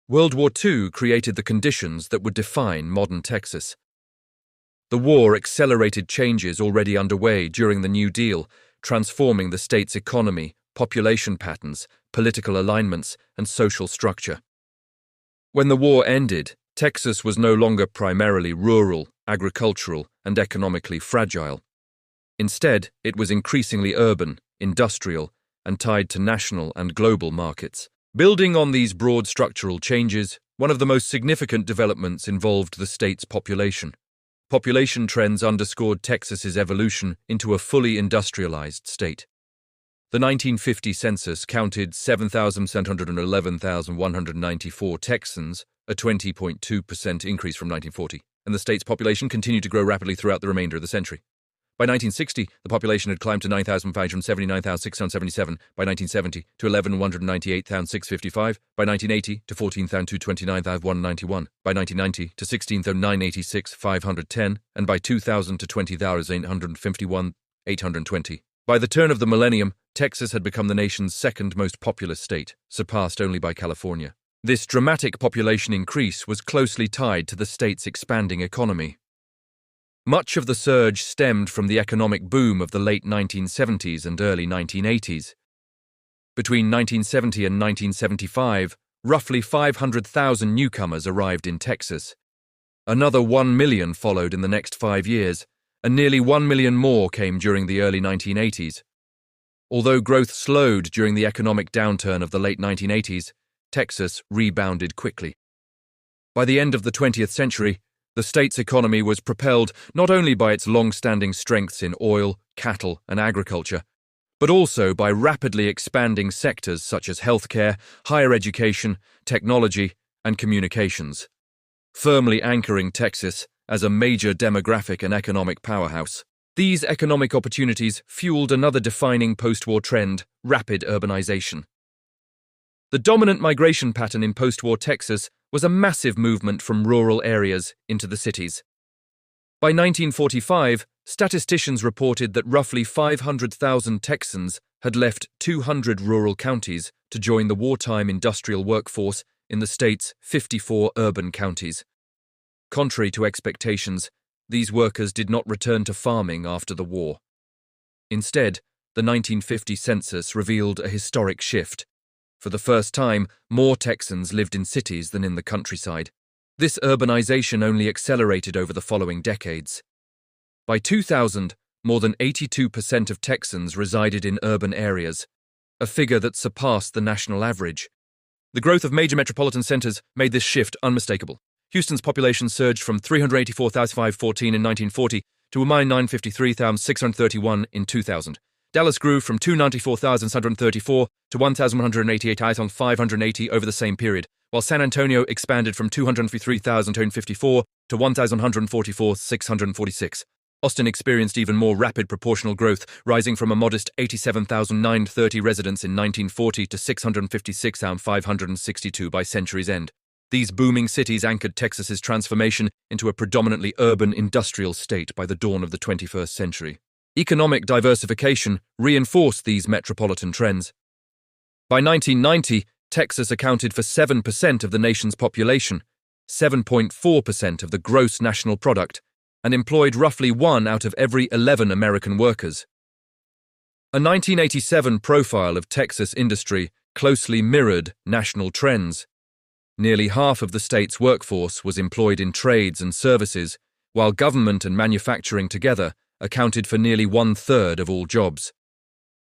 World War II created the conditions that would define modern Texas. The war accelerated changes already underway during the New Deal, transforming the state's economy, population patterns, political alignments, and social structure. When the war ended, Texas was no longer primarily rural, agricultural, and economically fragile. Instead, it was increasingly urban, industrial, and tied to national and global markets. Building on these broad structural changes, one of the most significant developments involved the state's population. Population trends underscored Texas's evolution into a fully industrialized state. The 1950 census counted 7,711,194 Texans, a 20.2% increase from 1940, and the state's population continued to grow rapidly throughout the remainder of the century. By 1960, the population had climbed to 9,579,677, by 1970 to 11,198,655, by 1980 to 14,229,191, by 1990 to 16,986,510, and by 2000 to 20,851,820. By the turn of the millennium, Texas had become the nation's second most populous state, surpassed only by California. This dramatic population increase was closely tied to the state's expanding economy. Much of the surge stemmed from the economic boom of the late 1970s and early 1980s. Between 1970 and 1975, roughly 500,000 newcomers arrived in Texas. Another 1 million followed in the next 5 years, and nearly 1 million more came during the early 1980s. Although growth slowed during the economic downturn of the late 1980s, Texas rebounded quickly. By the end of the 20th century, the state's economy was propelled not only by its long-standing strengths in oil, cattle, and agriculture, but also by rapidly expanding sectors such as healthcare, higher education, technology, and communications, firmly anchoring Texas as a major demographic and economic powerhouse. These economic opportunities fueled another defining post-war trend: rapid urbanization. The dominant migration pattern in post-war Texas was a massive movement from rural areas into the cities. By 1945, statisticians reported that roughly 500,000 Texans had left 200 rural counties to join the wartime industrial workforce in the state's 54 urban counties. Contrary to expectations, these workers did not return to farming after the war. Instead, the 1950 census revealed a historic shift. For the first time, more Texans lived in cities than in the countryside. This urbanization only accelerated over the following decades. By 2000, more than 82% of Texans resided in urban areas, a figure that surpassed the national average. The growth of major metropolitan centers made this shift unmistakable. Houston's population surged from 384,514 in 1940 to 1,953,631 in 2000. Dallas grew from 294,734 to 1,188,580 over the same period, while San Antonio expanded from 253,254 to 1,144,646. Austin experienced even more rapid proportional growth, rising from a modest 87,930 residents in 1940 to 656,562 by century's end. These booming cities anchored Texas's transformation into a predominantly urban industrial state by the dawn of the 21st century. Economic diversification reinforced these metropolitan trends. By 1990, Texas accounted for 7% of the nation's population, 7.4% of the gross national product, and employed roughly 1 out of every 11 American workers. A 1987 profile of Texas industry closely mirrored national trends. Nearly half of the state's workforce was employed in trades and services, while government and manufacturing together accounted for nearly 1/3 of all jobs.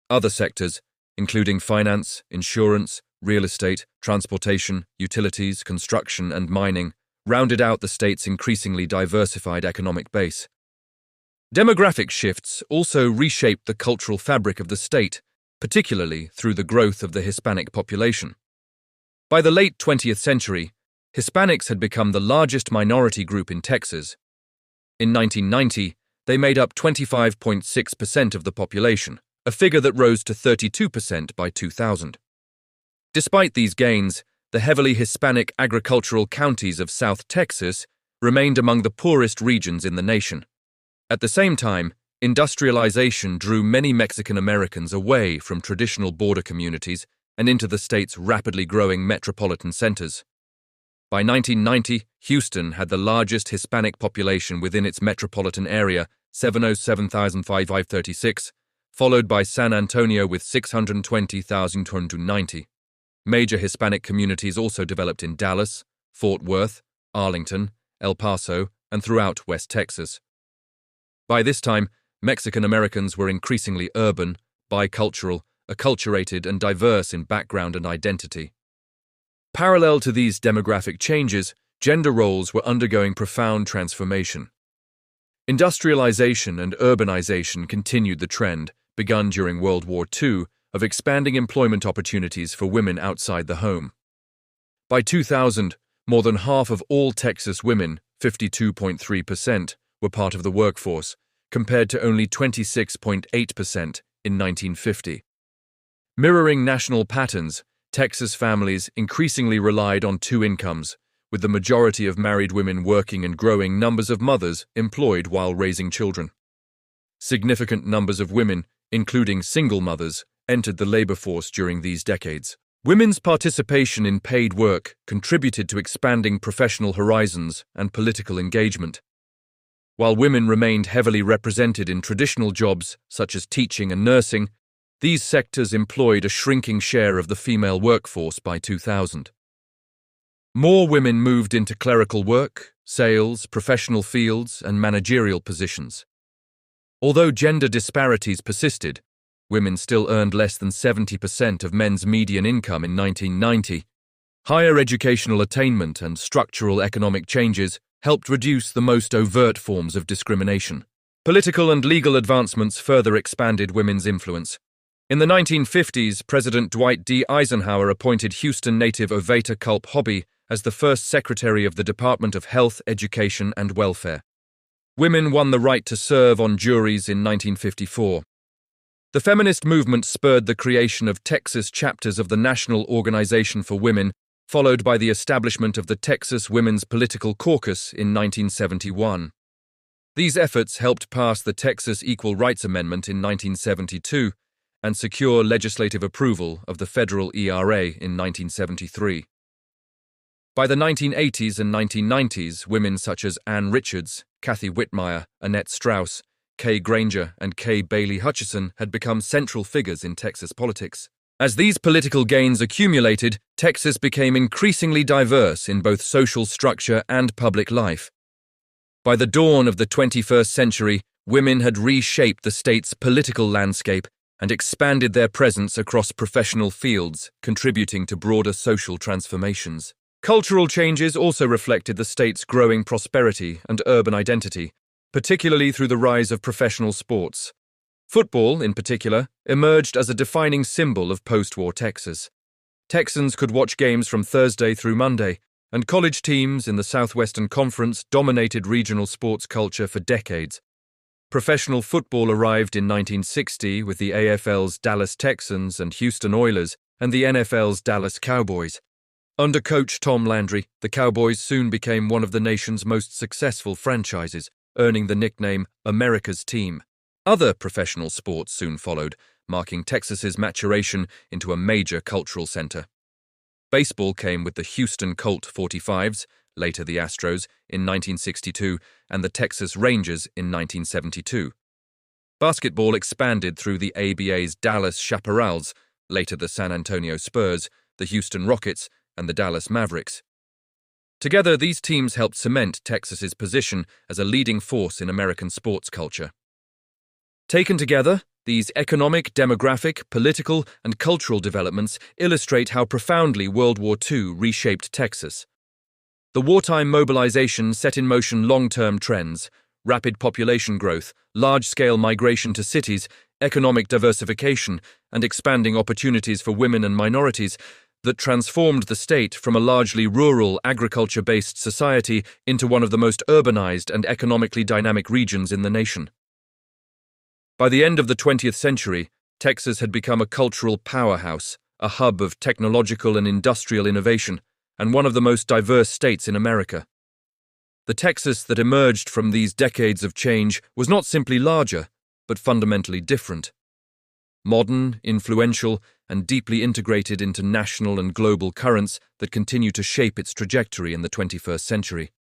Other sectors, including finance, insurance, real estate, transportation, utilities, construction, and mining, rounded out the state's increasingly diversified economic base. Demographic shifts also reshaped the cultural fabric of the state, particularly through the growth of the Hispanic population. By the late 20th century, Hispanics had become the largest minority group in Texas. In 1990, they made up 25.6% of the population, a figure that rose to 32% by 2000. Despite these gains, the heavily Hispanic agricultural counties of South Texas remained among the poorest regions in the nation. At the same time, industrialization drew many Mexican Americans away from traditional border communities and into the state's rapidly growing metropolitan centers. By 1990, Houston had the largest Hispanic population within its metropolitan area, 707,536, followed by San Antonio with 620,290. Major Hispanic communities also developed in Dallas, Fort Worth, Arlington, El Paso, and throughout West Texas. By this time, Mexican Americans were increasingly urban, bicultural, acculturated, and diverse in background and identity. Parallel to these demographic changes, gender roles were undergoing profound transformation. Industrialization and urbanization continued the trend, begun during World War II, of expanding employment opportunities for women outside the home. By 2000, more than half of all Texas women, 52.3%, were part of the workforce, compared to only 26.8% in 1950. Mirroring national patterns, Texas families increasingly relied on two incomes, with the majority of married women working and growing numbers of mothers employed while raising children. Significant numbers of women, including single mothers, entered the labor force during these decades. Women's participation in paid work contributed to expanding professional horizons and political engagement. While women remained heavily represented in traditional jobs such as teaching and nursing, these sectors employed a shrinking share of the female workforce by 2000. More women moved into clerical work, sales, professional fields, and managerial positions. Although gender disparities persisted, women still earned less than 70% of men's median income in 1990. Higher educational attainment and structural economic changes helped reduce the most overt forms of discrimination. Political and legal advancements further expanded women's influence. In the 1950s, President Dwight D. Eisenhower appointed Houston native Oveta Culp Hobby as the first Secretary of the Department of Health, Education, and Welfare. Women won the right to serve on juries in 1954. The feminist movement spurred the creation of Texas chapters of the National Organization for Women, followed by the establishment of the Texas Women's Political Caucus in 1971. These efforts helped pass the Texas Equal Rights Amendment in 1972 and secure legislative approval of the federal ERA in 1973. By the 1980s and 1990s, women such as Ann Richards, Kathy Whitmire, Annette Strauss, Kay Granger, and Kay Bailey Hutchison had become central figures in Texas politics. As these political gains accumulated, Texas became increasingly diverse in both social structure and public life. By the dawn of the 21st century, women had reshaped the state's political landscape and expanded their presence across professional fields, contributing to broader social transformations. Cultural changes also reflected the state's growing prosperity and urban identity, particularly through the rise of professional sports. Football, in particular, emerged as a defining symbol of post-war Texas. Texans could watch games from Thursday through Monday, and college teams in the Southwestern Conference dominated regional sports culture for decades. Professional football arrived in 1960 with the AFL's Dallas Texans and Houston Oilers and the NFL's Dallas Cowboys. Under coach Tom Landry, the Cowboys soon became one of the nation's most successful franchises, earning the nickname America's Team. Other professional sports soon followed, marking Texas's maturation into a major cultural center. Baseball came with the Houston Colt 45s, later the Astros, in 1962, and the Texas Rangers in 1972. Basketball expanded through the ABA's Dallas Chaparrals, later the San Antonio Spurs, the Houston Rockets, and the Dallas Mavericks. Together, these teams helped cement Texas's position as a leading force in American sports culture. Taken together, these economic, demographic, political, and cultural developments illustrate how profoundly World War II reshaped Texas. The wartime mobilization set in motion long-term trends: rapid population growth, large-scale migration to cities, economic diversification, and expanding opportunities for women and minorities that transformed the state from a largely rural, agriculture-based society into one of the most urbanized and economically dynamic regions in the nation. By the end of the 20th century, Texas had become a cultural powerhouse, a hub of technological and industrial innovation, and one of the most diverse states in America. The Texas that emerged from these decades of change was not simply larger, but fundamentally different. modern, influential, and deeply integrated into national and global currents that continue to shape its trajectory in the 21st century.